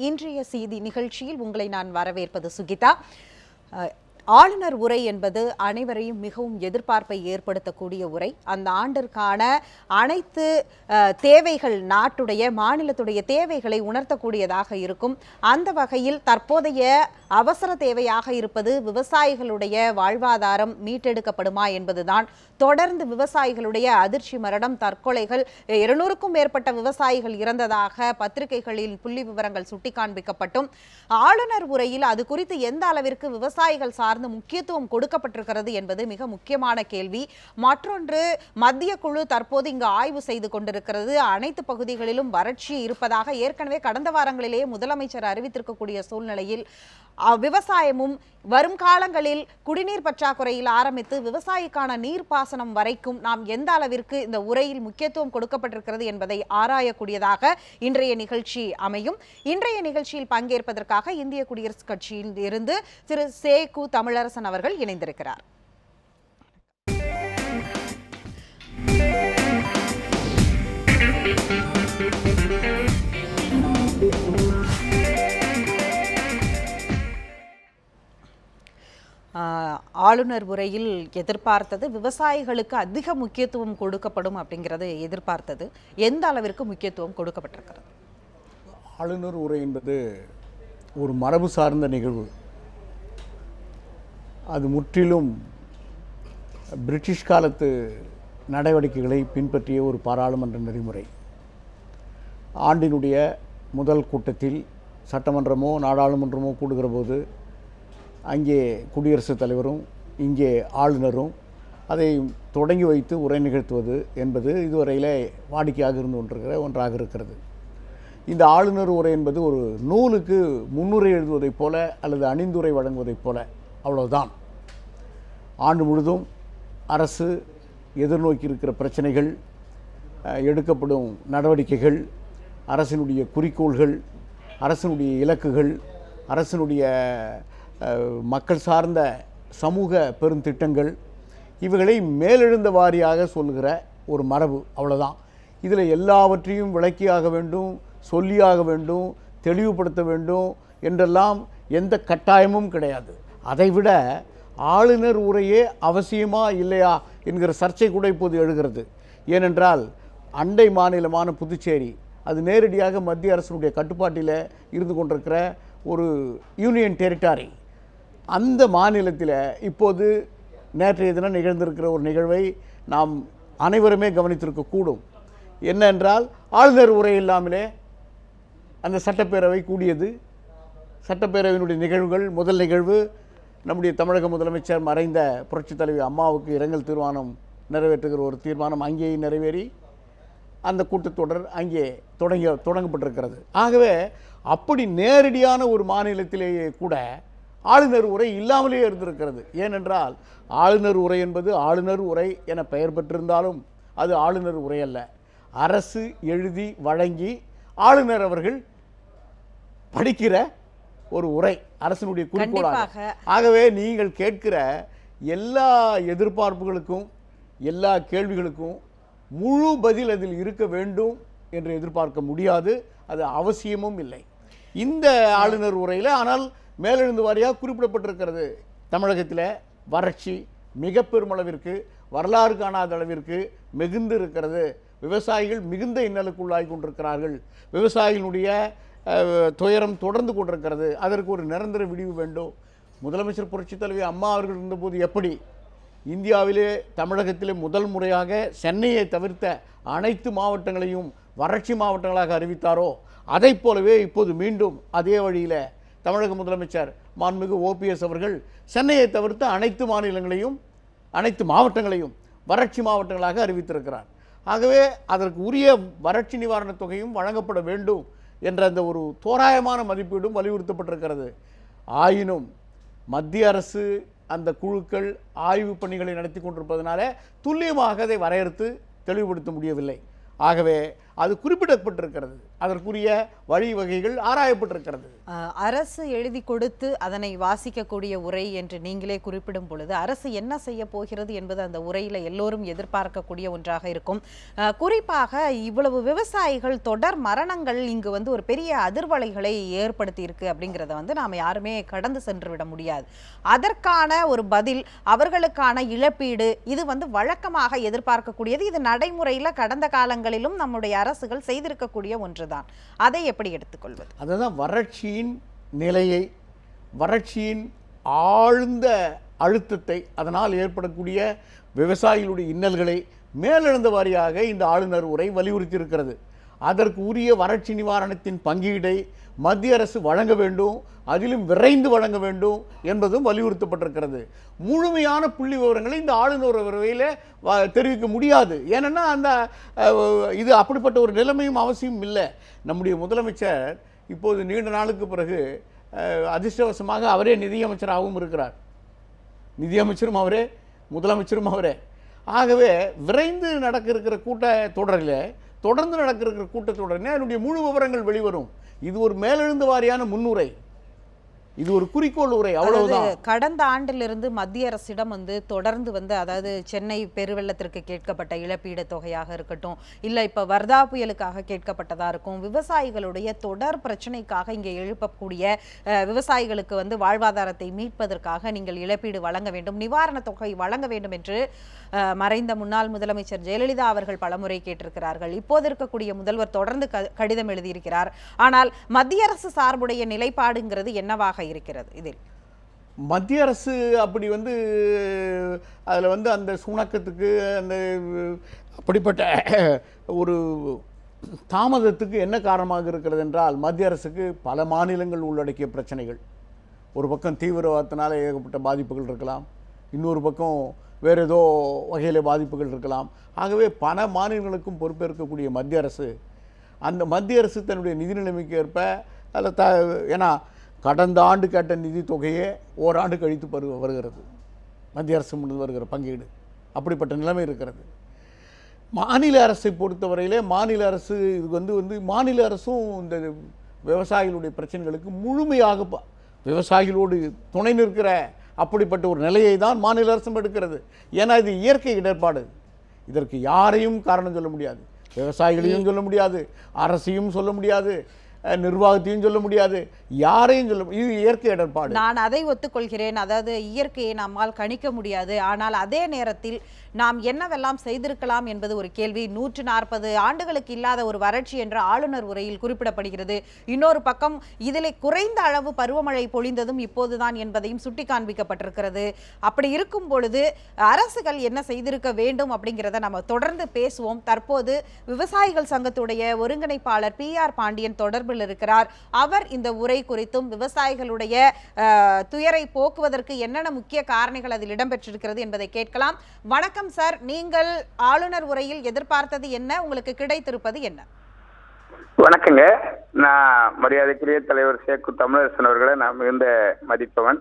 இன்றைய செய்தி நிகழ்ச்சியில் உங்களை நான் வரவேற்பது சுகிதா. ஆளுநர் உரை என்பது அனைவரையும் மிகவும் எதிர்பார்ப்பை ஏற்படுத்தக்கூடிய உரை. அந்த ஆண்டிற்கான அனைத்து தேவைகள், நாட்டுடைய மாநிலத்துடைய தேவைகளை உணர்த்தக்கூடியதாக இருக்கும். அந்த வகையில் தற்போதைய அவசர தேவையாக இருப்பது விவசாயிகளுடைய வாழ்வாதாரம் மீட்டெடுக்கப்படுமா என்பதுதான். தொடர்ந்து விவசாயிகளுடைய அதிர்ச்சி மரணம், தற்கொலைகள், 200க்கும் மேற்பட்ட விவசாயிகள் இறந்ததாக பத்திரிகைகளில் புள்ளி விவரங்கள் சுட்டிக்காண்பிக்கப்பட்டும் ஆளுநர் உரையில் அது குறித்து எந்த அளவிற்கு விவசாயிகள் சார்ந்த முக்கியத்துவம் கொடுக்கப்பட்டிருக்கிறது என்பது மிக முக்கியமான கேள்வி. மற்றொன்று, மத்திய குழு தற்போது இங்கு ஆய்வு செய்து கொண்டிருக்கிறது. அனைத்து பகுதிகளிலும் வறட்சி இருப்பதாக ஏற்கனவே கடந்த வாரங்களிலேயே முதலமைச்சர் அறிவித்திருக்கக்கூடிய சூழ்நிலையில் விவசாயமும் வரும் காலங்களில் குடிநீர் பற்றாக்குறையில் ஆரம்பித்து விவசாயிக்கான நீர்ப்பாசனம் வரைக்கும் நாம் எந்த அளவிற்கு இந்த உரையில் முக்கியத்துவம் கொடுக்கப்பட்டிருக்கிறது என்பதை ஆராயக்கூடியதாக இன்றைய நிகழ்ச்சி அமையும். இன்றைய நிகழ்ச்சியில் பங்கேற்பதற்காக இந்திய குடியரசுக் கட்சியில் இருந்து திரு சேகு தமிழரசன் அவர்கள் இணைந்திருக்கிறார். ஆளுநர் உரையில் எதிர்பார்த்தது விவசாயிகளுக்கு அதிக முக்கியத்துவம் கொடுக்கப்படும் அப்படிங்கிறது எதிர்பார்த்தது. எந்த அளவிற்கு முக்கியத்துவம் கொடுக்கப்பட்டிருக்கிறது? ஆளுநர் உரை என்பது ஒரு மரபு சார்ந்த நிகழ்வு. அது முற்றிலும் பிரிட்டிஷ் காலத்து நடவடிக்கைகளை பின்பற்றிய ஒரு பாராளுமன்ற நெறிமுறை. ஆண்டினுடைய முதல் கூட்டத்தில் சட்டமன்றமோ நாடாளுமன்றமோ கூடுகிற போது அங்கே குடியரசுத் தலைவரும் இங்கே ஆளுநரும் அதை தொடங்கி வைத்து உரை நிகழ்த்துவது என்பது இதுவரையில் வாடிக்கையாக இருந்து கொண்டிருக்கிற ஒன்றாக இருக்கிறது. இந்த ஆளுநர் உரை என்பது ஒரு நூலுக்கு முன்னுரை எழுதுவதைப் போல அல்லது அணிந்துரை வழங்குவதைப் போல, அவ்வளவுதான். ஆண்டு முழுதும் அரசு எதிர்நோக்கி இருக்கிற பிரச்சனைகள், எடுக்கப்படும் நடவடிக்கைகள், அரசினுடைய குறிக்கோள்கள், அரசினுடைய இலக்குகள், அரசினுடைய மக்கள் சார்ந்த சமூக பெருந்திட்டங்கள், இவைகளை மேலெழுந்த வாரியாக சொல்கிற ஒரு மரபு, அவ்வளோதான். இதில் எல்லாவற்றையும் விளக்கியாக வேண்டும், சொல்லியாக வேண்டும், தெளிவுபடுத்த வேண்டும் என்றெல்லாம் எந்த கட்டாயமும் கிடையாது. அதைவிட ஆளுநர் உரையே அவசியமா இல்லையா என்கிற சர்ச்சை கூட இப்போது எழுகிறது. ஏனென்றால் அண்டை மாநிலமான புதுச்சேரி அது நேரடியாக மத்திய அரசினுடைய கட்டுப்பாட்டில் இருந்து கொண்டிருக்கிற ஒரு யூனியன் டெரிட்டரி. அந்த மாநிலத்தில் இப்போது நேற்றைய தினம் நிகழ்ந்திருக்கிற ஒரு நிகழ்வை நாம் அனைவருமே கவனித்திருக்கக்கூடும். என்னென்றால் ஆளுநர் உரை இல்லாமலே அந்த சட்டப்பேரவை கூடியது. சட்டப்பேரவையினுடைய நிகழ்வுகள், முதல் நிகழ்வு நம்முடைய தமிழக முதலமைச்சர் மறைந்த புரட்சித் தலைவி அம்மாவுக்கு இரங்கல் தீர்மானம் நிறைவேற்றுகிற ஒரு தீர்மானம் அங்கேயே நிறைவேறி அந்த கூட்டத்தொடர் அங்கே தொடங்கப்பட்டிருக்கிறது. ஆகவே அப்படி நேரடியான ஒரு மாநிலத்திலேயே கூட ஆளுநர் உரை இல்லாமலே இருந்திருக்கிறது. ஏனென்றால் ஆளுநர் உரை என்பது ஆளுநர் உரை என பெயர் பெற்றிருந்தாலும் அது ஆளுநர் உரை அல்ல. அரசு எழுதி வழங்கி ஆளுநர் அவர்கள் படிக்கிற ஒரு உரை, அரசினுடைய குறிக்கோளாக. ஆகவே நீங்கள் கேட்கிற எல்லா எதிர்பார்ப்புகளுக்கும், எல்லா கேள்விகளுக்கும் முழு பதில் அதில் இருக்க வேண்டும் என்று எதிர்பார்க்க முடியாது. அது அவசியமும் இல்லை இந்த ஆளுநர் உரையில். ஆனால் மேலெழுந்து வாரியாக குறிப்பிடப்பட்டிருக்கிறது. தமிழகத்தில் வறட்சி மிக பெருமளவிற்கு, வரலாறு காணாத அளவிற்கு மிகுந்து இருக்கிறது. விவசாயிகள் மிகுந்த இன்னலுக்குள்ளாகி கொண்டிருக்கிறார்கள். விவசாயிகளுடைய துயரம் தொடர்ந்து கொண்டிருக்கிறது. அதற்கு ஒரு நிரந்தர விடிவு வேண்டும். முதலமைச்சர் புரட்சித் தலைவி அம்மா அவர்கள் இருந்தபோது எப்படி இந்தியாவிலே தமிழகத்திலே முதல் முறையாக சென்னையை தவிர்த்த அனைத்து மாவட்டங்களையும் வறட்சி மாவட்டங்களாக அறிவித்தாரோ, அதை போலவே இப்போது மீண்டும் அதே வழியில் தமிழக முதலமைச்சர் மாண்புமிகு OPS அவர்கள் சென்னையை தவிர்த்த அனைத்து மாநிலங்களையும் அனைத்து மாவட்டங்களையும் வறட்சி மாவட்டங்களாக அறிவித்திருக்கிறார். ஆகவே அதற்கு உரிய வறட்சி நிவாரணத் தொகையும் வழங்கப்பட வேண்டும் என்ற அந்த ஒரு தோராயமான மதிப்பீடும் வலியுறுத்தப்பட்டிருக்கிறது. ஆயினும் மத்திய அரசு அந்த குழுக்கள் ஆய்வு பணிகளை நடத்தி கொண்டிருப்பதனால துல்லியமாக அதை வரையறுத்து தெளிவுபடுத்த முடியவில்லை. ஆகவே அது குறிப்பிடப்பட்டிருக்கிறது. அதற்குரிய வழிவகைகள் ஆராயப்பட்டிருக்கிறது. அரசு எழுதி கொடுத்து அதனை வாசிக்கக்கூடிய உரை என்று நீங்களே குறிப்பிடும் பொழுது அரசு என்ன செய்ய போகிறது என்பது அந்த உரையில் எல்லோரும் எதிர்பார்க்கக்கூடிய ஒன்றாக இருக்கும். குறிப்பாக இவ்வளவு விவசாயிகள் தொடர் மரணங்கள் இங்கு ஒரு பெரிய அதிர்வலைகளை ஏற்படுத்தி இருக்கு அப்படிங்கிறத நாம் யாருமே கடந்து சென்று விட முடியாது. அதற்கான ஒரு பதில், அவர்களுக்கான இழப்பீடு, இது வழக்கமாக எதிர்பார்க்கக்கூடியது. இது நடைமுறையில் கடந்த காலங்களிலும் நம்முடைய அரசுகள் செய்திருக்கக்கூடிய ஒன்றுதான். அதை எப்படி எடுத்துக்கொள்வது? அதுதான் வறட்சியின் நிலையை, வறட்சியின் ஆழ்ந்த அழுத்தத்தை, அதனால் ஏற்படக்கூடிய விவசாயிகளுடைய இன்னல்களை மேலெழுந்த வாரியாக இந்த ஆளுநர் உரை வலியுறுத்தி இருக்கிறது. அதற்கு உரிய வறட்சி நிவாரணத்தின் பங்கீடை மத்திய அரசு வழங்க வேண்டும், அதிலும் விரைந்து வழங்க வேண்டும் என்பதும் வலியுறுத்தப்பட்டிருக்கிறது. முழுமையான புள்ளி விவரங்களை இந்த ஆளுநர் உரையில் தெரிவிக்க முடியாது. ஏனென்னா இது அப்படிப்பட்ட ஒரு நிலைமையும் அவசியம் இல்லை. நம்முடைய முதலமைச்சர் இப்போது நீண்ட நாளுக்கு பிறகு அதிர்ஷ்டவசமாக அவரே நிதியமைச்சராகவும் இருக்கிறார். நிதியமைச்சரும் அவரே, முதலமைச்சரும் அவரே. ஆகவே விரைந்து நடக்க இருக்கிற கூட்டத்தொடரில், தொடர்ந்து நடக்க இருக்கிற கூட்டத்தொடரில் என்னுடைய முழு விவரங்கள் வெளிவரும். இது ஒரு மேலெழுந்து வாரியான முன்னுரை, இது ஒரு குறிக்கோள் உரை, அவ்வளவுதான். கடந்த ஆண்டிலிருந்து மத்திய அரசிடம் தொடர்ந்து அதாவது சென்னை பெருவெள்ளத்திற்கு கேட்கப்பட்ட இழப்பீடு தொகையாக இருக்கட்டும், இல்லை இப்போ வர்தா புயலுக்காக கேட்கப்பட்டதாக இருக்கும், விவசாயிகளுடைய தொடர் பிரச்சனைக்காக இங்கே எழுப்பக்கூடிய விவசாயிகளுக்கு வாழ்வாதாரத்தை மீட்பதற்காக நீங்கள் இழப்பீடு வழங்க வேண்டும், நிவாரண தொகை வழங்க வேண்டும் என்று மறைந்த முன்னாள் முதலமைச்சர் ஜெயலலிதா அவர்கள் பலமுறை கேட்டிருக்கிறார்கள். இப்போது இருக்கக்கூடிய முதல்வர் தொடர்ந்து கடிதம் எழுதியிருக்கிறார். ஆனால் மத்திய அரசு சார்புடைய நிலைப்பாடுங்கிறது என்னவாக இருக்கிறது? இதில் மத்திய அரசு அப்படி அதில் அந்த சுணக்கத்துக்கு, அந்த அப்படிப்பட்ட ஒரு தாமதத்துக்கு என்ன காரணமாக இருக்கிறது என்றால், மத்திய அரசுக்கு பல மாநிலங்கள் உள்ளடக்கிய பிரச்சனைகள். ஒரு பக்கம் தீவிரவாதத்தினால ஏகப்பட்ட பாதிப்புகள் இருக்கலாம், இன்னொரு பக்கம் வேறு ஏதோ வகையில் பாதிப்புகள் இருக்கலாம். ஆகவே பல மாநிலங்களுக்கும் பொறுப்பேற்கக்கூடிய மத்திய அரசு, அந்த மத்திய அரசு தன்னுடைய நிதி நிலைமைக்கு ஏற்ப அதில் ஏன்னா கடந்த ஆண்டு கேட்ட நிதி தொகையே ஓராண்டு கழித்து வருகிறது மத்திய அரசு முன்பு வருகிற பங்கீடு. அப்படிப்பட்ட நிலைமை இருக்கிறது. மாநில அரசை பொறுத்தவரையிலே மாநில அரசு இது மாநில அரசும் இந்த விவசாயிகளுடைய பிரச்சனைகளுக்கு முழுமையாக விவசாயிகளோடு துணை நிற்கிற அப்படிப்பட்ட ஒரு நிலையை தான் மாநில அரசும் எடுக்கிறது. ஏன்னா இது இயற்கை இடர்பாடு. இதற்கு யாரையும் காரணம் சொல்ல முடியாது. விவசாயிகளையும் சொல்ல முடியாது, அரசையும் சொல்ல முடியாது, நிர்வாகத்தையும் சொல்ல முடியாது, யாரையும் சொல்ல. இது இயற்கை இடர்பாடு. நான் அதை ஒத்துக்கொள்கிறேன். அதாவது இயற்கையை நம்மால் கணிக்க முடியாது. ஆனால் அதே நேரத்தில் நாம் என்னவெல்லாம் செய்திருக்கலாம் என்பது ஒரு கேள்வி. 140 ஆண்டுகளுக்கு இல்லாத ஒரு வறட்சி என்ற ஆளுநர் உரையில் குறிப்பிடப்படுகிறது. இன்னொரு பக்கம் இதிலே குறைந்த அளவு பருவமழை பொழிந்ததும் இப்போதுதான் என்பதையும் சுட்டி காண்பிக்கப்பட்டிருக்கிறது. அப்படி இருக்கும் பொழுது அரசுகள் என்ன செய்திருக்க வேண்டும் அப்படிங்கிறத நம்ம தொடர்ந்து பேசுவோம். தற்போது விவசாயிகள் சங்கத்துடைய ஒருங்கிணைப்பாளர் PR பாண்டியன் தொடர்பில் இருக்கிறார். அவர் இந்த உரை குறித்தும் விவசாயிகளுடைய துயரை போக்குவதற்கு என்னென்ன முக்கிய காரணிகள் அதில் இடம்பெற்றிருக்கிறது என்பதை கேட்கலாம். வணக்கம் சார், நீங்கள் ஆளுநர் உரையில் எதிர்பார்த்தது என்ன, உங்களுக்கு கிடைத்திருப்பது என்ன? வணக்கங்க. நான் மரியாதைக்குரிய தலைவர் சேக்கு தமிழரசன் அவர்களை நான் மிகுந்த மதிப்பவன்.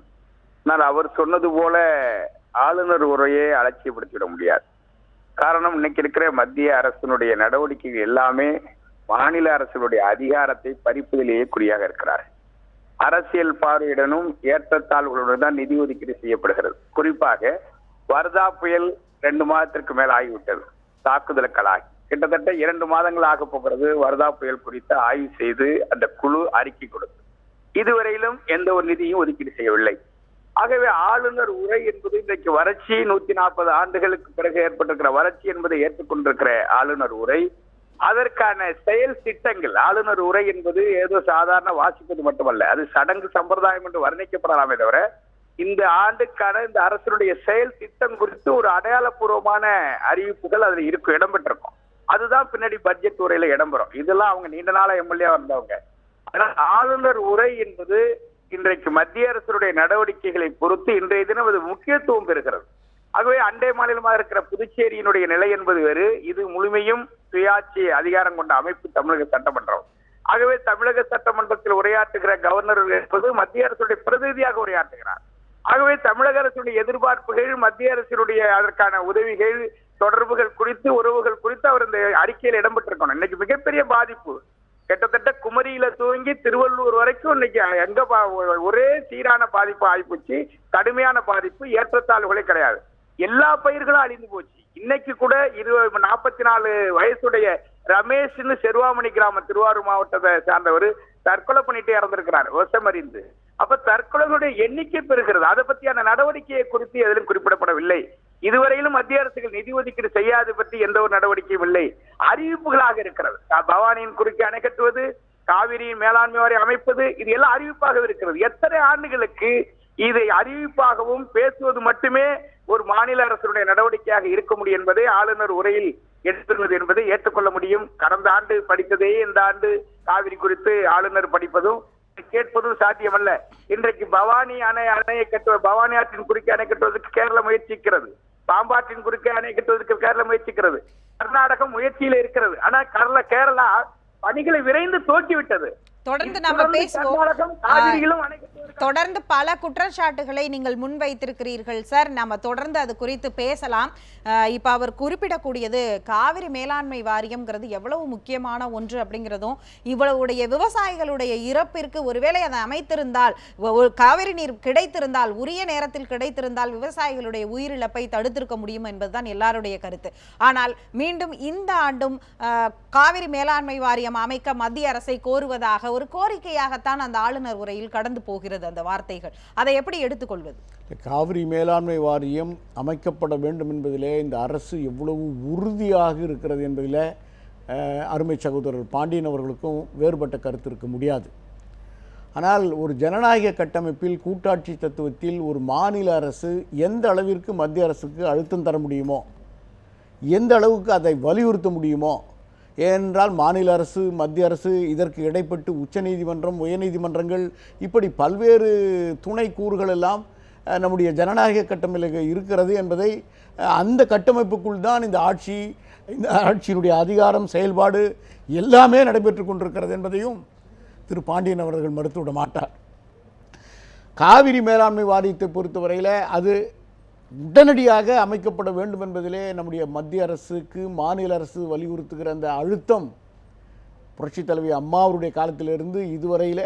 ஆனால் அவர் சொன்னது போல ஆளுநர் உரையை அலட்சியப்படுத்திவிட முடியாது. காரணம், இன்னைக்கு இருக்கிற மத்திய அரசினுடைய நடவடிக்கைகள் எல்லாமே மாநில அரசுடைய அதிகாரத்தை பறிப்பதிலேயே குறியாக இருக்கிறார். அரசியல் பார்வையுடனும் ஏற்றத்தாழ்வுகளுடன் தான் நிதி ஒதுக்கீடு செய்யப்படுகிறது. குறிப்பாக வர்தா புயல் 2 மாதத்திற்கு மேல் ஆகிவிட்டது. தாக்குதலுக்களாகி கிட்டத்தட்ட 2 மாதங்கள் ஆக போகிறது. வர்தா புயல் குறித்து ஆய்வு செய்து அந்த குழு அறிக்கை கொடுத்து இதுவரையிலும் எந்த ஒரு நிதியும் ஒதுக்கீடு செய்யவில்லை. ஆகவே ஆளுநர் உரை என்பது இன்றைக்கு வறட்சி 140 ஆண்டுகளுக்கு பிறகு ஏற்பட்டிருக்கிற வறட்சி என்பதை ஏற்றுக்கொண்டிருக்கிற ஆளுநர் உரை, அதற்கான செயல் திட்டங்கள். ஆளுநர் உரை என்பது ஏதோ சாதாரண வாசிப்பது மட்டுமல்ல, அது சடங்கு சம்பிரதாயம் என்று வர்ணிக்கப்படலாமே தவிர இந்த ஆண்டுக்கான இந்த அரசினுடைய செயல் திட்டம் குறித்து ஒரு அடையாளப்பூர்வமான அறிவிப்புகள் அதில் இடம்பெற்றிருக்கும். அதுதான் பின்னாடி பட்ஜெட் உரையில இடம்பெறும். இதெல்லாம் அவங்க நீண்ட நாள எம்எல்ஏ வந்தவங்க. ஆனால் ஆளுநர் உரை என்பது இன்றைக்கு மத்திய அரசுடைய நடவடிக்கைகளை பொறுத்து இன்றைய தினம் அது முக்கியத்துவம் பெறுகிறது. ஆகவே அண்டை மாநிலமாக இருக்கிற புதுச்சேரியினுடைய நிலை என்பது வேறு. இது முழுமையும் சுயாட்சி அதிகாரம் கொண்ட அமைப்பு தமிழக சட்டமன்றம். ஆகவே தமிழக சட்டமன்றத்தில் உரையாற்றுகிற கவர்னர் என்பது மத்திய அரசுடைய பிரதிநிதியாக உரையாற்றுகிறார். ஆகவே தமிழக அரசுடைய எதிர்பார்ப்புகள், மத்திய அரசினுடைய அதற்கான உதவிகள், தொடர்புகள் குறித்து, உறவுகள் குறித்து அவர் இந்த அறிக்கையில் இடம்பெற்றிருக்கணும். இன்னைக்கு மிகப்பெரிய பாதிப்பு கிட்டத்தட்ட குமரியில துவங்கி திருவள்ளூர் வரைக்கும் இன்னைக்கு எங்க ஒரே சீரான பாதிப்பு ஆயிப்போச்சு. கடுமையான பாதிப்பு, ஏற்றத்தாழ்வுகளே கிடையாது. எல்லா பயிர்களும் அழிந்து போச்சு. இன்னைக்கு கூட 44 வயசுடைய ரமேஷ்னு செருவாமணி கிராமம், திருவாரூர் மாவட்டத்தை சார்ந்தவர் தற்கொலை பண்ணிட்டு இறந்திருக்கிறார் விஷமறிந்து. அப்ப தற்கொலைகளுடைய எண்ணிக்கை பெறுகிறது. அதை பத்தியான நடவடிக்கையை குறித்து எதிலும் குறிப்பிடப்படவில்லை. இதுவரையிலும் மத்திய அரசுகள் நிதி ஒதுக்கீடு செய்யாது பற்றி எந்த ஒரு நடவடிக்கையும் இல்லை. அறிவிப்புகளாக இருக்கிறது. பவானியின் குறுக்கே அணை கட்டுவது, காவிரியின் மேலாண்மை வாரியம் அமைப்பது, இது எல்லாம் அறிவிப்பாக இருக்கிறது. எத்தனை ஆண்டுகளுக்கு இதை அறிவிப்பாகவும் பேசுவது மட்டுமே ஒரு மாநில அரசுடைய நடவடிக்கையாக இருக்க முடியும் என்பதை ஆளுநர் உரையில் எடுத்துள்ளது என்பதை ஏற்றுக்கொள்ள முடியும். கடந்த ஆண்டு படித்ததே இந்த ஆண்டு காவிரி குறித்து ஆளுநர் படிப்பதும் கேட்பதும் சாத்தியமல்ல. இன்றைக்கு பவானி அணையை பவானி ஆற்றின் குறுக்கே அணை கட்டுவதற்கு கேரளம் முயற்சிக்கிறது. பாம்பாற்றின் குறுக்கே அணை கட்டுவதற்கு கேரளம் முயற்சிக்கிறது. கர்நாடகம் முயற்சியில இருக்கிறது. ஆனா கேரளா பணிகளை விரைந்து துவக்கிவிட்டது. தொடர்ந்து நம்ம பேசுவோம். தொடர்ந்து பல குற்றச்சாட்டுகளை நீங்கள் முன்வைத்திருக்கிறீர்கள் சார். நம்ம தொடர்ந்து அது குறித்து பேசலாம். இப்ப அவர் குறிப்பிடக்கூடியது காவிரி மேலாண்மை வாரியம்ங்கிறது எவ்வளவு முக்கியமான ஒன்று அப்படிங்கிறதும், இவ்வளவுடைய விவசாயிகளுடைய இறப்பிற்கு ஒருவேளை அதை அமைத்திருந்தால், காவிரி நீர் கிடைத்திருந்தால், உரிய நேரத்தில் கிடைத்திருந்தால் விவசாயிகளுடைய உயிரிழப்பை தடுத்திருக்க முடியும் என்பதுதான் எல்லாருடைய கருத்து. ஆனால் மீண்டும் இந்த ஆண்டும் காவிரி மேலாண்மை வாரியம் அமைக்க மத்திய அரசை கோருவதாக ஒரு கோரிக்கையாகத்தான் அந்த ஆளுநர் உரையில் கடந்து போகிறது அந்த வார்த்தைகள். அதை எப்படி எடுத்துக்கொள்வது? காவிரி மேலாண்மை வாரியம் அமைக்கப்பட வேண்டும் என்பதிலே இந்த அரசு எவ்வளவு உறுதியாக இருக்கிறது என்பதில் அருமை சகோதரர் பாண்டியன் அவர்களுக்கும் வேறுபட்ட கருத்து இருக்க முடியாது. ஆனால் ஒரு ஜனநாயக கட்டமைப்பில், கூட்டாட்சி தத்துவத்தில் ஒரு மாநில அரசு எந்த அளவிற்கு மத்திய அரசுக்கு அழுத்தம் தர முடியுமோ, எந்த அளவுக்கு அதை வலியுறுத்த முடியுமோ, ஏனென்றால் மாநில அரசு, மத்திய அரசு, இதற்கு இடைப்பட்டு உச்சநீதிமன்றம், உயர்நீதிமன்றங்கள், இப்படி பல்வேறு துணை கூறுகள் எல்லாம் நம்முடைய ஜனநாயக கட்டமைப்பில் இருக்கிறது என்பதை, அந்த கட்டமைப்புக்குள் தான் இந்த ஆட்சியினுடைய அதிகாரம், செயல்பாடு எல்லாமே நடைபெற்று கொண்டிருக்கிறது என்பதையும் திரு பாண்டியன் அவர்கள் மறுத்துவிட மாட்டார். காவிரி மேலாண்மை வாரியத்தை பொறுத்தவரையில் அது உடனடியாக அமைக்கப்பட வேண்டும் என்பதிலே நம்முடைய மத்திய அரசுக்கு மாநில அரசு வலியுறுத்துகிற அந்த அழுத்தம் புரட்சித் தலைவி அம்மா அவருடைய காலத்திலிருந்து இதுவரையில்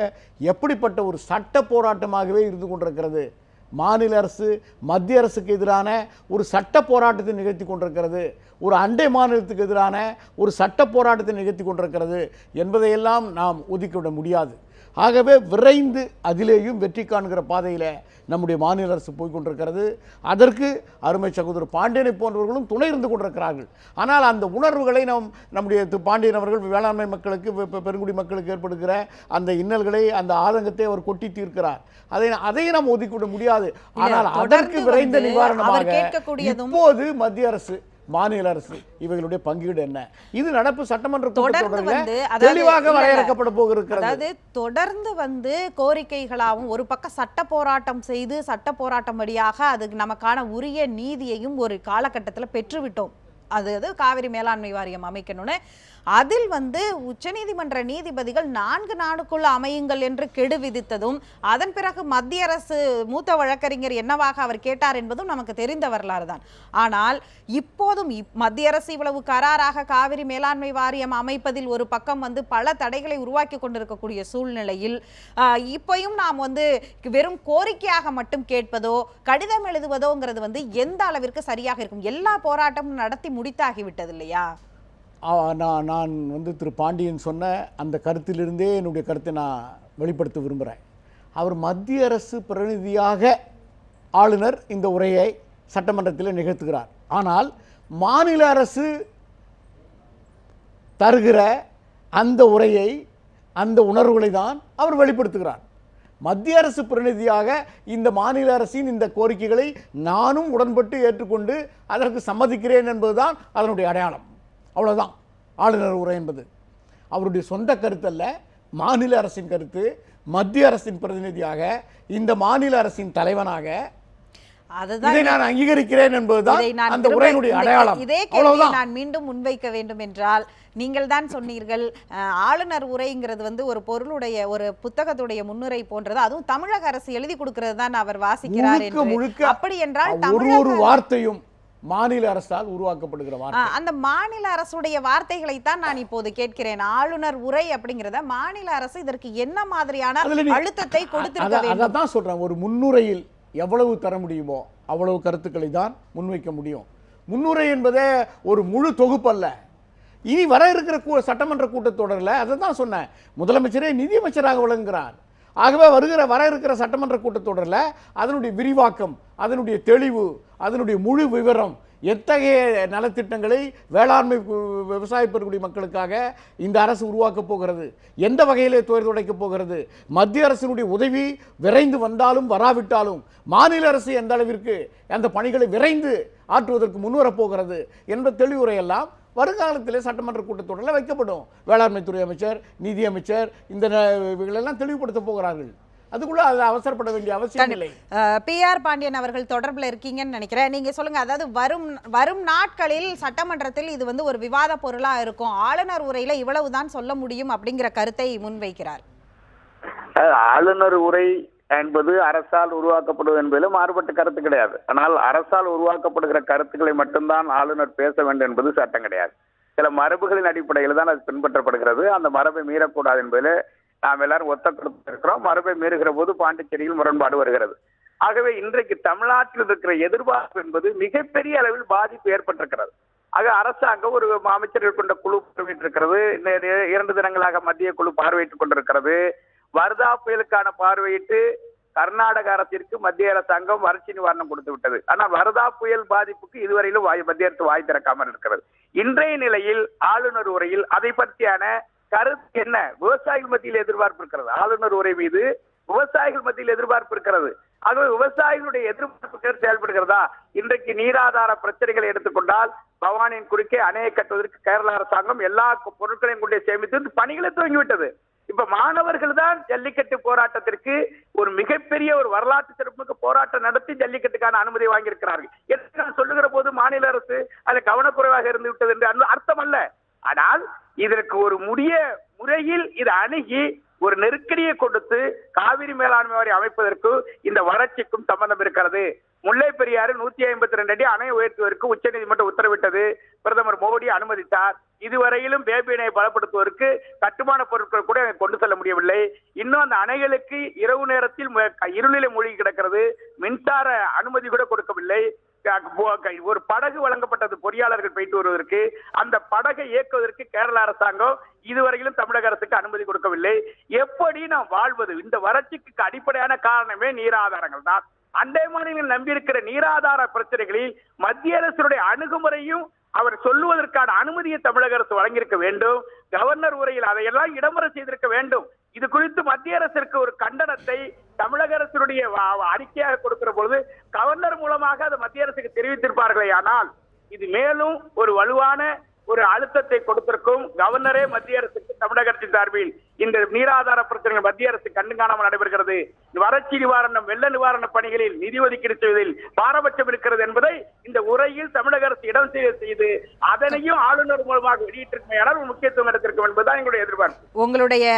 எப்படிப்பட்ட ஒரு சட்ட போராட்டமாகவே இருந்து கொண்டிருக்கிறது. மாநில அரசு மத்திய அரசுக்கு எதிரான ஒரு சட்ட போராட்டத்தை நிகழ்த்தி கொண்டிருக்கிறது, ஒரு அண்டை மாநிலத்துக்கு எதிரான ஒரு சட்ட போராட்டத்தை நிகழ்த்தி கொண்டிருக்கிறது என்பதையெல்லாம் நாம் ஒதுக்கிவிட முடியாது. ஆகவே விரைந்து அதிலேயும் வெற்றி காண்கிற பாதையில் நம்முடைய மாநில அரசு போய்கொண்டிருக்கிறது. அதற்கு அருமை சகோதரர் பாண்டியனை போன்றவர்களும் துணை இருந்து கொண்டிருக்கிறார்கள். ஆனால் அந்த உணர்வுகளை நம்முடைய பாண்டியன் அவர்கள் வேளாண்மை மக்களுக்கு, பெருங்குடி மக்களுக்கு ஏற்படுகிற அந்த இன்னல்களை, அந்த ஆதங்கத்தை அவர் கொட்டி தீர்க்கிறார். அதை நாம் ஒதுக்கிவிட முடியாது. ஆனால் அதற்கு விரைந்த நிவாரணமாக இப்போது மத்திய அரசு, மாநில அரசு இவைகளுடைய பங்கீடு என்ன, இது நடப்பு சட்டமன்ற கூட்டத்தொடரில் தெளிவாக வரையறுக்கப்பட போகிறது. அதாவது தொடர்ந்து கோரிக்கைகளாகவும் ஒரு பக்கம் சட்ட போராட்டம் செய்து, சட்ட போராட்டம் வழியாக அதுக்கு நமக்கான உரிய நீதியையும் ஒரு காலகட்டத்தில் பெற்றுவிட்டோம். அது காவிரி மேலாண்மை வாரியம் அமைக்கணும்னு அதில் உச்சநீதிமன்ற நீதிபதிகள் 4 நாளுக்குள் அமையுங்கள் என்று கெடு விதித்ததும், அதன் பிறகு மத்திய அரசு மூத்த வழக்கறிஞர் என்னவாக அவர் கேட்டார் என்பதும் நமக்கு தெரிந்த வரலாறு தான். ஆனால் இப்போதும் மத்திய அரசு இவ்வளவு கராராக காவிரி மேலாண்மை வாரியம் அமைப்பதில் ஒரு பக்கம் பல தடைகளை உருவாக்கி கொண்டிருக்கக்கூடிய சூழ்நிலையில் இப்பையும் நாம் வெறும் கோரிக்கையாக மட்டும் கேட்பதோ கடிதம் எழுதுவதோங்கிறது எந்த அளவிற்கு சரியாக இருக்கும்? எல்லா போராட்டமும் நடத்தி முடித்தாகிவிட்டது இல்லையா? நான் திரு பாண்டியன் சொன்ன அந்த கருத்திலிருந்தே என்னுடைய கருத்தை நான் வெளிப்படுத்த விரும்புகிறேன். அவர் மத்திய அரசு பிரதிநிதியாக ஆளுநர் இந்த உரையை சட்டமன்றத்தில் நிகழ்த்துகிறார். ஆனால் மாநில அரசு தருகிற அந்த உரையை, அந்த உணர்வுகளை தான் அவர் வெளிப்படுத்துகிறார். மத்திய அரசு பிரதிநிதியாக இந்த மாநில அரசின் இந்த கோரிக்கைகளை நானும் உடன்பட்டு ஏற்றுக்கொண்டு அதற்கு சம்மதிக்கிறேன் என்பதுதான் அதனுடைய அடையாளம். அவ்வளோதான் ஆளுநர் உரை என்பது. அவருடைய சொந்த கருத்தல்ல, மாநில அரசின் கருத்து. மத்திய அரசின் பிரதிநிதியாக, இந்த மாநில அரசின் தலைவனாக அதுதான் இதை நான் அங்கீகரிக்கிறேன் என்பதுதான் இதை நான் அந்த திரும்ப உரையினுடைய அடையாளம். இதே கேள்வியை நான் மீண்டும் முன்வைக்க வேண்டும் என்றால், நீங்கள் தான் சொன்னீர்கள் ஆளுநர் உரைங்கிறது வந்து ஒரு பொருளுடைய ஒரு புத்தகத்துடைய முன்னுரை போன்றது, அதுவும் தமிழக அரசு எழுதி கொடுக்கிறது தான் அவர் வாசிக்கிறார் என்று. முழுக்க அப்படி என்றால் ஒரு வார்த்தையும் மாநில அரசால் உருவாக்கப்படுகிற வார்த்தை. அந்த மாநில அரசுடைய வார்த்தைகளை தான் நான் இப்போது கேட்கிறேன். ஆளுநர் உரை அப்படிங்கிறத மாநில அரசு இதற்கு என்ன மாதிரியான அழுத்தத்தை கொடுத்திருக்க வேண்டும்? அதான் சொல்றேன், ஒரு முன்னுரையில் எவ்வளவு தர முடியுமோ அவ்வளவு கருத்துக்களை தான் முன்வைக்க முடியும். முன்னுரை என்பதே ஒரு முழு தொகுப்பல்ல. இனி வர இருக்கிற சட்டமன்ற கூட்டத்தொடரில் அதை தான் சொன்னேன், முதலமைச்சரே நிதியமைச்சராக விளங்குகிறார். ஆகவே வர இருக்கிற சட்டமன்ற கூட்டத்தொடரில் அதனுடைய விரிவாக்கம், அதனுடைய தெளிவு, அதனுடைய முழு விவரம், எத்தகைய நலத்திட்டங்களை வேளாண்மை விவசாய பெறக்கூடிய மக்களுக்காக இந்த அரசு உருவாக்கப் போகிறது, எந்த வகையிலே துடைக்கப் போகிறது, மத்திய அரசினுடைய உதவி விரைந்து வந்தாலும் வராவிட்டாலும் மாநில அரசு எந்த அளவிற்கு அந்த பணிகளை விரைந்து ஆற்றுவதற்கு முன்வரப் போகிறது என்ற தெளிவுரையெல்லாம் வருங்காலத்திலே சட்டமன்ற கூட்டத்தொடரில் வைக்கப்படும். வேளாண்மை துறை அமைச்சர், நிதி அமைச்சர் இந்த இவைகளெல்லாம் தெளிவுபடுத்த போகிறார்கள். அதுக்குள்ள அது அவசரப்பட வேண்டிய அவசியம் இல்லை. PR பாண்டியன் அவர்கள் தொடர்பில் இருக்கீங்கன்னு நினைக்கிறேன். நீங்க சொல்லுங்க, அதாவது வரும் நாட்களில் சட்டமன்றத்தில் இது வந்து ஒரு விவாத பொருளா இருக்கும், ஆளுநர் உரையில இவ்வளவுதான் சொல்ல முடியும் அப்படிங்கிற கருத்தை முன்வைக்கிறார். ஆளுநர் உரை என்பது அரசால் உருவாக்கப்படுவது என்பதில் மாறுபட்ட கருத்து கிடையாது. ஆனால் அரசால் உருவாக்கப்படுகிற கருத்துக்களை மட்டும்தான் ஆளுநர் பேச வேண்டும் என்பது சட்டம் கிடையாது. சில மரபுகளின் அடிப்படையில் தான் அது பின்பற்றப்படுகிறது. அந்த மரபை மீறக்கூடாது என்பதில் நாம் எல்லாரும் ஒத்த கருத்து இருக்கிறோம். மரபை மீறுகிற போது பாண்டிச்சேரியில் முரண்பாடு வருகிறது. ஆகவே இன்றைக்கு தமிழ்நாட்டில் இருக்கிற எதிர்பார்ப்பு என்பது மிகப்பெரிய அளவில் பாதிப்பு ஏற்பட்டிருக்கிறது. ஆக அரசாங்கம் ஒரு அமைச்சர்கள் கொண்ட குழு பார்வையிட்டிருக்கிறது. 2 தினங்களாக மத்திய குழு பார்வையிட்டுக் கொண்டிருக்கிறது. வர்தா புயலுக்கான பார்வையிட்டு கர்நாடக அரசிற்கு மத்திய அரசாங்கம் வறட்சி நிவாரணம் கொடுத்து விட்டது. ஆனால் வர்தா புயல் பாதிப்புக்கு இதுவரையிலும் மத்திய அரசு வாய் திறக்காமல் இருக்கிறது. இன்றைய நிலையில் ஆளுநர் உரையில் அதை பற்றியான கருத்து என்ன? விவசாயிகள் மத்தியில் எதிர்பார்ப்பு இருக்கிறது. ஆளுநர் உரை மீது விவசாயிகள் மத்தியில் எதிர்பார்ப்பு இருக்கிறது. ஆகவே விவசாயிகளுடைய எதிர்பார்ப்பு செயல்படுகிறதா? இன்றைக்கு நீராதார பிரச்சனைகளை எடுத்துக்கொண்டால் பவானியின் குறுக்கே அணையை கட்டுவதற்கு கேரள அரசாங்கம் எல்லா பொருட்களையும் கொண்டே சேமித்து பணிகளை துவங்கிவிட்டது. இப்ப மாணவர்கள் தான் ஜல்லிக்கட்டு போராட்டத்திற்கு ஒரு மிகப்பெரிய ஒரு வரலாற்று சிறப்புக்கு போராட்டம் நடத்தி ஜல்லிக்கட்டுக்கான அனுமதி வாங்கியிருக்கிறார்கள். என்று நான் சொல்லுகிற போது மாநில அரசு அதில் கவனக்குறைவாக இருந்து விட்டது என்று அர்த்தம் அல்ல. ஆனால் இதற்கு ஒரு முறையில் இது அணுகி ஒரு நெருக்கடியை கொடுத்து காவிரி மேலாண்மை வாரியம் அமைப்பதற்கு இந்த வறட்சிக்கும் சம்பந்தம் இருக்கிறது. முல்லை பெரியாறு 152 அடி அணை உயர்த்துவதற்கு உச்சநீதிமன்றம் உத்தரவிட்டது. பிரதமர் மோடி அனுமதித்தார். இதுவரையிலும் பேபி அணையை பலப்படுத்துவதற்கு கட்டுமான பொருட்கள் கூட கொண்டு செல்ல முடியவில்லை. இன்னும் அந்த அணைகளுக்கு இரவு நேரத்தில் இருளிலே மூழ்கி கிடக்கிறது. மின்சார அனுமதி கூட கொடுக்கவில்லை. ஒரு படகு வழங்கப்பட்டது பொறியாளர்கள் போயிட்டு வருவதற்கு. அந்த படகை இயக்குவதற்கு கேரள அரசாங்கம் இதுவரையிலும் தமிழக அரசுக்கு அனுமதி கொடுக்கவில்லை. எப்படி நாம் வாழ்வது? இந்த வறட்சிக்கு அடிப்படையான காரணமே நீராதாரங்கள் தான். அண்டை மாநிலங்கள் நம்பியிருக்கிற நீராதார பிரச்சனைகளில் மத்திய அரசுடைய அணுகுமுறையும் அவர் சொல்லுவதற்கான அனுமதியை தமிழக அரசு வழங்கியிருக்க வேண்டும். கவர்னர் உரையில் அதையெல்லாம் இடம்பெற செய்திருக்க வேண்டும். இது குறித்து மத்திய அரசிற்கு ஒரு கண்டனத்தை தமிழக அரசுடைய அறிக்கையாக கொடுக்கிற பொழுது கவர்னர் மூலமாக அதை மத்திய அரசுக்கு தெரிவித்திருப்பார்களே. ஆனால் இது மேலும் ஒரு வலுவான ஒரு அழுத்தத்தை கொடுத்திருக்கும். கவர்னரே மத்திய அரசுக்கு தமிழக அரசின் சார்பில் இந்த நீராதார பிரச்சனைகள் மத்திய அரசு கண்டு காணாமல் நடைபெறுகிறது, வறட்சி நிவாரணம் வெள்ள நிவாரண பணிகளில் நிதி ஒதுக்கீடு செய்வதில் பாரபட்சம் இருக்கிறது என்பதை இந்த உரையில் தமிழக அரசு இடம் செய்து அதனையும் ஆளுநர் மூலமாக வெளியிட்டிருக்கும் முக்கியத்துவம் எடுத்திருக்கும் என்பதுதான் எங்களுடைய எதிர்பார்ப்பு. உங்களுடைய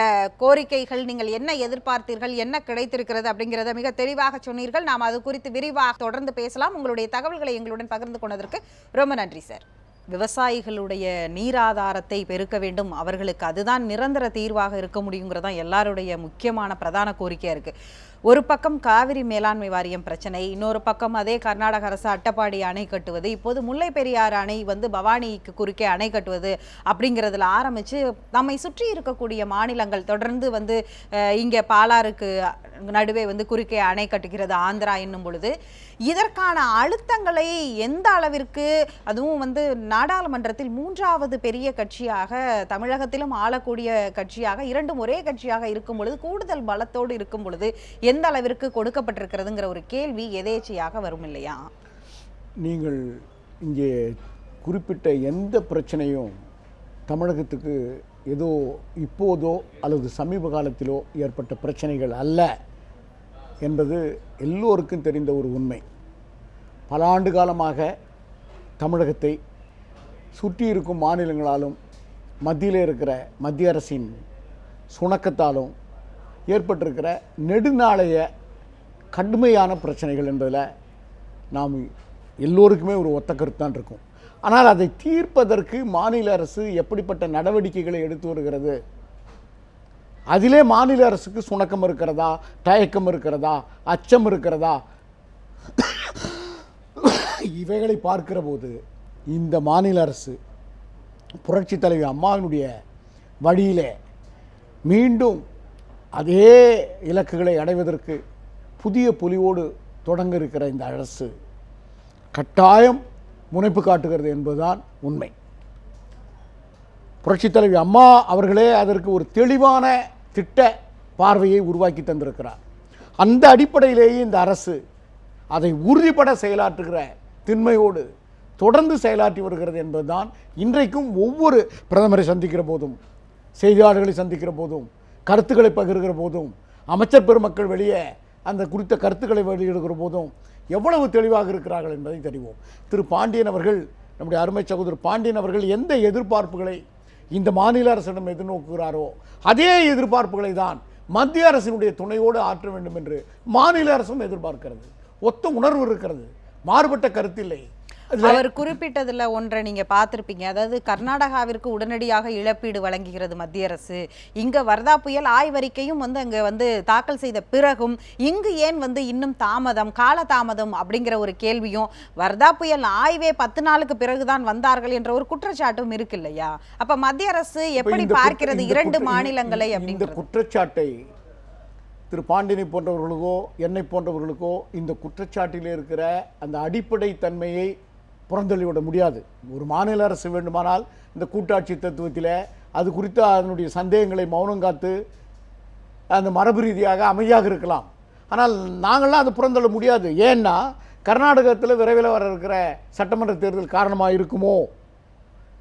கோரிக்கைகள், நீங்கள் என்ன எதிர்பார்த்தீர்கள், என்ன கிடைத்திருக்கிறது அப்படிங்கிறத மிக தெளிவாக சொன்னீர்கள். நாம் அது குறித்து விரிவாக தொடர்ந்து பேசலாம். உங்களுடைய தகவல்களை எங்களுடன் பகிர்ந்து கொண்டதற்கு ரொம்ப நன்றி சார். விவசாயிகளுடைய நீராதாரத்தை பெருக்க வேண்டும், அவர்களுக்கு அதுதான் நிரந்தர தீர்வாக இருக்க முடியுங்கிறதான் எல்லாருடைய முக்கியமான பிரதான கோரிக்கையாக இருக்குது. ஒரு பக்கம் காவிரி மேலாண்மை வாரியம் பிரச்சனை, இன்னொரு பக்கம் அதே கர்நாடக அரசு அட்டப்பாடி அணை கட்டுவது, இப்போது முல்லை பெரியாறு அணை வந்து பவானிக்கு குறுக்கே அணை கட்டுவது அப்படிங்கிறதுல ஆரம்பித்து நம்மை சுற்றி இருக்கக்கூடிய மாநிலங்கள் தொடர்ந்து வந்து இங்கே பாலாறுக்கு நடுவே வந்து குறுக்கே அணை கட்டுகிறது ஆந்திரா என்னும் பொழுது இதற்கான அழுத்தங்களை எந்த அளவிற்கு, அதுவும் வந்து நாடாளுமன்றத்தில் 3வது பெரிய கட்சியாக தமிழகத்திலும் ஆளக்கூடிய கட்சியாக, இரண்டும் ஒரே கட்சியாக இருக்கும் பொழுது, கூடுதல் பலத்தோடு இருக்கும் பொழுது எந்த அளவிற்கு கொடுக்கப்பட்டிருக்கிறதுங்கிற ஒரு கேள்வி எதேச்சையாக வரும் இல்லையா? நீங்கள் இங்கே குறிப்பிட்ட எந்த பிரச்சனையும் தமிழகத்துக்கு ஏதோ இப்போதோ அல்லது சமீப காலத்திலோ ஏற்பட்ட பிரச்சனைகள் அல்ல என்பது எல்லோருக்கும் தெரிந்த ஒரு உண்மை. பல ஆண்டு காலமாக தமிழகத்தை சுற்றி இருக்கும் மாநிலங்களாலும் மத்தியில் இருக்கிற மத்திய அரசின் சுணக்கத்தாலும் ஏற்பட்டிருக்கிற நெடுநாளைய கடுமையான பிரச்சனைகள் என்பதில் நாம் எல்லோருக்குமே ஒரு ஒத்த கருத்து தான் இருக்கும். ஆனால் அதை தீர்ப்பதற்கு மாநில அரசு எப்படிப்பட்ட நடவடிக்கைகளை எடுத்து வருகிறது, அதிலே மாநில அரசுக்கு சுணக்கம் இருக்கிறதா, தயக்கம் இருக்கிறதா, அச்சம் இருக்கிறதா, இவைகளை பார்க்கிற போது இந்த மாநில அரசு புரட்சி தலைவி அம்மாவினுடைய வழியிலே மீண்டும் அதே இலக்குகளை அடைவதற்கு புதிய பொலிவோடு தொடங்க இருக்கிற இந்த அரசு கட்டாயம் முனைப்பு காட்டுகிறது என்பதுதான் உண்மை. புரட்சி தலைவி அம்மா அவர்களே அதற்கு ஒரு தெளிவான திட்ட பார்வையை உருவாக்கி தந்திருக்கிறார். அந்த அடிப்படையிலேயே இந்த அரசு அதை உறுதிப்பட செயலாற்றுகிற திண்மையோடு தொடர்ந்து செயலாற்றி வருகிறது என்பதுதான் இன்றைக்கும் ஒவ்வொரு பிரதமரை சந்திக்கிற போதும், செய்தியாளர்களை சந்திக்கிற போதும், கருத்துக்களை பகிர்கிற போதும், அமைச்சர் பெருமக்கள் வெளியே அந்த குறித்த கருத்துக்களை வெளியிடுகிற போதும் எவ்வளவு தெளிவாக இருக்கிறார்கள் என்பதை தெரிவோம். திரு பாண்டியன் அவர்கள், நம்முடைய அருமை சகோதரர் பாண்டியன் அவர்கள் எந்த எதிர்பார்ப்புகளை இந்த மாநில அரசிடம் எதிர்நோக்குகிறாரோ அதே எதிர்பார்ப்புகளை தான் மத்திய அரசினுடைய துணையோடு ஆற்ற வேண்டும் என்று மாநில அரசும் எதிர்பார்க்கிறது. ஒத்த உணர்வு இருக்கிறது, மாறுபட்ட கருத்தில்லை. அவர் குறிப்பிட்டதுல ஒன்றை நீங்க பார்த்திருப்பீங்க. அதாவது கர்நாடகாவிற்கு உடனடியாக இழப்பீடு வழங்குகிறது மத்திய அரசு. இங்க வர்தா புயல் ஆய்வறிக்கையும் அங்க தாக்கல் செய்த பிறகும் இங்கு ஏன் இன்னும் தாமதம், கால தாமதம் அப்படிங்கிற ஒரு கேள்வியும், வர்தா புயல் ஆய்வே 10 நாளுக்கு பிறகுதான் வந்தார்கள் என்ற ஒரு குற்றச்சாட்டும் இருக்கு இல்லையா? அப்ப மத்திய அரசு எப்படி பார்க்கிறது இரண்டு மாநிலங்களை? இந்த குற்றச்சாட்டை திரு பாண்டியனை போன்றவர்களுக்கோ என்னை போன்றவர்களுக்கோ இந்த குற்றச்சாட்டில் இருக்கிற அந்த அடிப்படை தன்மையை புறந்தள்ளிவிட முடியாது. ஒரு மாநில அரசு வேண்டுமானால் இந்த கூட்டாட்சி தத்துவத்தில் அது குறித்து அதனுடைய சந்தேகங்களை மௌனம் காத்து அந்த மரபு ரீதியாக அமைதியாக இருக்கலாம். ஆனால் நாங்கள்லாம் அதை புறந்தள்ள முடியாது. ஏன்னா கர்நாடகத்தில் விரைவில் வர இருக்கிற சட்டமன்ற தேர்தல் காரணமாக இருக்குமோ,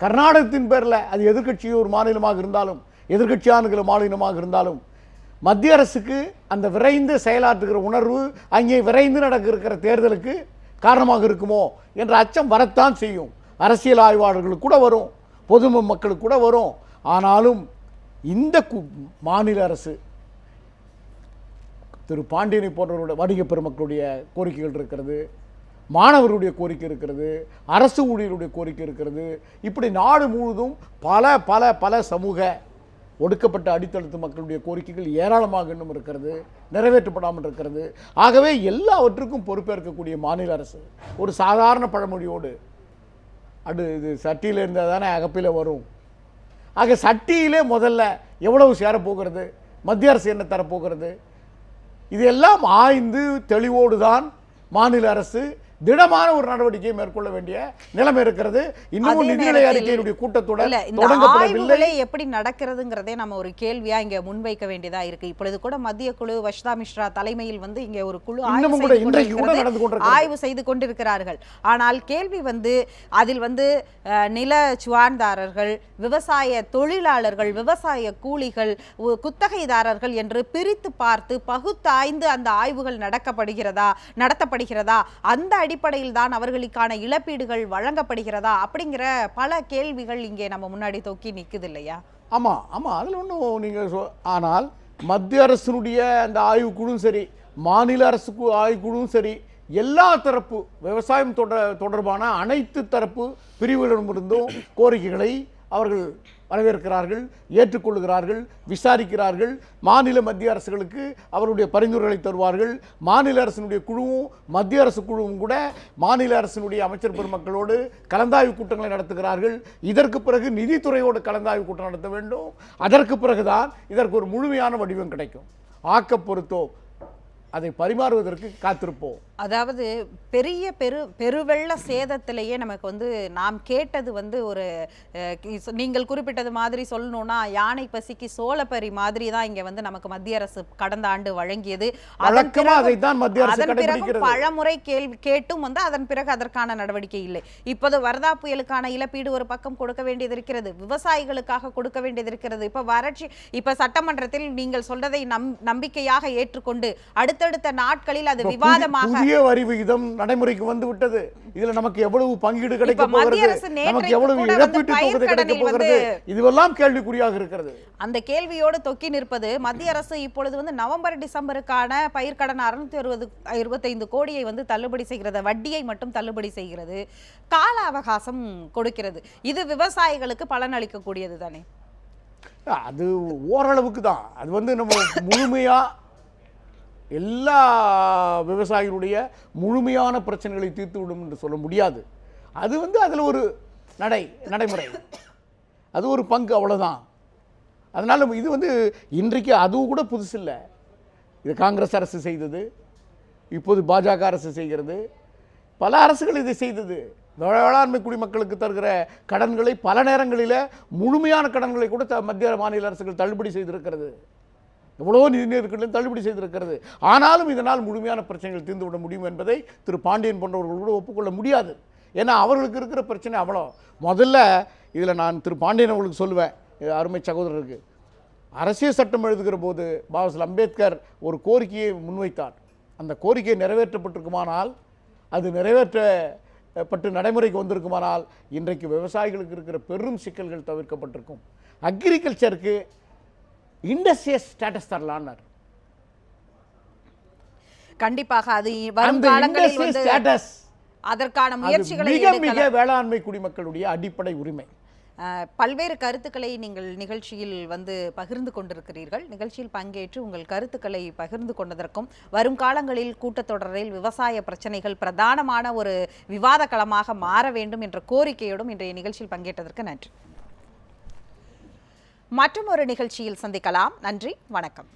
கர்நாடகத்தின் பேரில் அது எதிர்க்கட்சி ஒரு மாநிலமாக இருந்தாலும், எதிர்க்கட்சியான மாநிலமாக இருந்தாலும் மத்திய அரசுக்கு அந்த விரைந்து செயலாற்றுகிற உணர்வு அங்கே விரைந்து நடக்க இருக்கிற தேர்தலுக்கு காரணமாக இருக்குமோ என்ற அச்சம் வரத்தான் செய்யும். அரசியல் ஆய்வாளர்களுக்கு கூட வரும், பொது மக்களுக்கு கூட வரும். ஆனாலும் இந்த மாநில அரசு திரு பாண்டியனை போன்றவருடைய வணிக பெருமக்களுடைய கோரிக்கைகள் இருக்கிறது, மாணவர்களுடைய கோரிக்கை இருக்கிறது, அரசு ஊழியருடைய கோரிக்கை இருக்கிறது. இப்படி நாடு முழுவதும் பல பல பல சமூக ஒடுக்கப்பட்ட அடித்தளத்து மக்களுடைய கோரிக்கைகள் ஏராளமாக இன்னும் இருக்கிறது, நிறைவேற்றப்படாமல் இருக்கிறது. ஆகவே எல்லாவற்றுக்கும் பொறுப்பேற்கக்கூடிய மாநில அரசு ஒரு சாதாரண பழமொழியோடு இது சட்டியில் இருந்தால் தானே அகப்பில் வரும். ஆக சட்டியிலே முதல்ல எவ்வளவு சேரப்போகிறது, மத்திய அரசு என்ன தரப்போகிறது, இதெல்லாம் ஆய்ந்து தெளிவோடு தான் மாநில அரசு திடமான ஒரு நடவடிக்கையை மேற்கொள்ள வேண்டிய நிலைமை இருக்கிறது. இன்னும் நிதிநிலை அறிக்கையினுடைய கூட்டத்தொடர் தொடங்கப்படவில்லை. எப்படி நடக்கிறதுங்கிறதே நம்ம ஒரு கேள்வியா இங்க முன்வைக்க வேண்டியதா இருக்கு. இப்பொழுது கூட மத்திய குழு வஷ்தா மிஸ்ரா தலைமையில் இங்க ஒரு குழு ஆய்வு செய்து கொண்டிருக்கிறார்கள். ஆனால் கேள்வி அதில் நில சுவார்ந்தாரர்கள், விவசாய தொழிலாளர்கள், விவசாய கூலிகள், குத்தகைதாரர்கள் என்று பிரித்து பார்த்து பகுத்தாய்ந்து அந்த ஆய்வுகள் நடத்தப்படுகிறதா, அந்த அடிப்படையில் தான் அவர்களுக்கான இழப்பீடுகள் வழங்கப்படுகிறதா அப்படிங்கிற பல கேள்விகள் இங்கே நம்ம முன்னாடி தொக்கி நிக்குது இல்லையா? ஆமா ஆமா, அதில் ஒன்றும் நீங்கள் ஆனால் மத்திய அரசினுடைய அந்த ஆய்வுக்குழுவும் சரி, மாநில அரசுக்கு ஆய்வுக்குழுவும் சரி, எல்லா தரப்பு விவசாயம் தொடர்பான அனைத்து தரப்பு பிரிவுகளிடமிருந்தும் கோரிக்கைகளை அவர்கள் வரவேற்கிறார்கள், ஏற்றுக்கொள்கிறார்கள், விசாரிக்கிறார்கள். மாநில மத்திய அரசுகளுக்கு அவருடைய பரிந்துரைகளை தருவார்கள். மாநில அரசினுடைய குழுவும் மத்திய அரசு குழுவும் கூட மாநில அரசினுடைய அமைச்சர் பெருமக்களோடு கலந்தாய்வு கூட்டங்களை நடத்துகிறார்கள். இதற்கு பிறகு நிதித்துறையோடு கலந்தாய்வு கூட்டம் நடத்த வேண்டும். அதற்கு பிறகுதான் இதற்கு ஒரு முழுமையான வடிவம் கிடைக்கும். ஆக்க பொறுத்தோ அதை பரிமாறுவதற்கு காத்திருப்போம். அதாவது பெரிய பெருவெள்ள சேதத்திலேயே நமக்கு நாம் கேட்டது ஒரு நீங்கள் குறிப்பிட்டது மாதிரி சொல்லணும்னா யானை பசிக்கு சோளப்பரி மாதிரி தான் இங்க நமக்கு மத்திய அரசு கடந்த ஆண்டு வழங்கியது. அதன் பிறகு பலமுறை கேள்வி கேட்டும் அதன் பிறகு அதற்கான நடவடிக்கை இல்லை. இப்போது வர்தா புயலுக்கான இழப்பீடு ஒரு பக்கம் கொடுக்க வேண்டியது இருக்கிறது, விவசாயிகளுக்காக கொடுக்க வேண்டியது இருக்கிறது. இப்ப வறட்சி, இப்ப சட்டமன்றத்தில் நீங்கள் சொல்றதை நம்பிக்கையாக ஏற்றுக்கொண்டு அடுத்தடுத்த நாட்களில் அது விவாதமாக புதிய வரி விகிதம் நடைமுறைக்கு வந்து விட்டது. இதுல நமக்கு எவ்வளவு பங்கீடு கிடைக்க இப்ப மத்திய போகிறது, அரசு நேற்றைக்கு நமக்கு எவ்வளவு கூட இழப்பீட்டு வந்து தொகை கிடைக்க பயிர்க்கடனில் போகிறது, இதுவெல்லாம் கேள்விக்குறியாக இருக்கிறது. அந்த கேள்வியோடு தொக்கி நிற்பது மத்திய அரசு இப்பொழுது வந்து நவம்பர் டிசம்பருக்கான பயிர்க்கடன் 625 கோடியை வந்து தள்ளுபடி செய்கிறது, வட்டியை மட்டும் தள்ளுபடி செய்கிறது, கால அவகாசம் கொடுக்கிறது. இது விவசாயிகளுக்கு பலன் அளிக்கக்கூடியது தானே? அது ஓரளவுக்கு தான். அது வந்து நம்ம முழுமையா எல்லா விவசாயிகளுடைய முழுமையான பிரச்சனைகளை தீர்த்து விடும் என்று சொல்ல முடியாது. அது வந்து அதில் ஒரு நடைமுறை, அது ஒரு பங்கு, அவ்வளோதான். அதனால் இது வந்து இன்றைக்கு அதுவும் கூட புதுசு இல்லை. இது காங்கிரஸ் அரசு செய்தது, இப்போது பாஜக அரசு செய்கிறது, பல அரசுகள் இதை செய்தது. வேளாண்மை குடிமக்களுக்கு தருகிற கடன்களை பல நேரங்களில் முழுமையான கடன்களை கூட மத்திய மாநில அரசுகள் தள்ளுபடி செய்திருக்கிறது. எவ்வளோ நிதி நெருக்கடியும் தள்ளுபடி செய்திருக்கிறது. ஆனாலும் இதனால் முழுமையான பிரச்சனைகள் தீர்ந்துவிட முடியும் என்பதை திரு பாண்டியன் போன்றவர்கள் கூட ஒப்புக்கொள்ள முடியாது. ஏன்னா அவர்களுக்கு இருக்கிற பிரச்சனை அவ்வளோ. முதல்ல இதில் நான் திரு பாண்டியன் அவர்களுக்கு சொல்லுவேன், அருமை சகோதரருக்கு, அரசியல் சட்டம் எழுதுகிற போது பாபா அம்பேத்கர் ஒரு கோரிக்கையை முன்வைத்தார். அந்த கோரிக்கை நிறைவேற்றப்பட்டிருக்குமானால், அது நிறைவேற்றப்பட்டு நடைமுறைக்கு வந்திருக்குமானால் இன்றைக்கு விவசாயிகளுக்கு இருக்கிற பெரும் சிக்கல்கள் தவிர்க்கப்பட்டிருக்கும். அக்ரிகல்ச்சருக்கு இண்டஸ்ட்ரியல் ஸ்டேட்டஸ் தரலான்னார். கண்டிப்பாக அது வரும் காலங்களில் வந்து அதற்கான முயற்சிகளை மிக மிக வேளாண்மை குடிமக்களுடைய அடிப்படை உரிமை. பல்வேறு கருத்துக்களை நீங்கள் நிகழ்ச்சியில் வந்து பகிர்ந்து கொண்டிருக்கிறீர்கள். நிகழ்ச்சியில் பங்கேற்று உங்கள் கருத்துக்களை பகிர்ந்து கொண்டதற்கும், வரும் காலங்களில் கூட்டத்தொடரில் விவசாய பிரச்சனைகள் பிரதானமான ஒரு விவாத களமாக மாற வேண்டும் என்ற கோரிக்கையோடும் இன்றைய நிகழ்ச்சியில் பங்கேற்றதற்கு நன்றி. மற்றும் ஒரு நிகழ்ச்சியில் சந்திக்கலாம். நன்றி, வணக்கம்.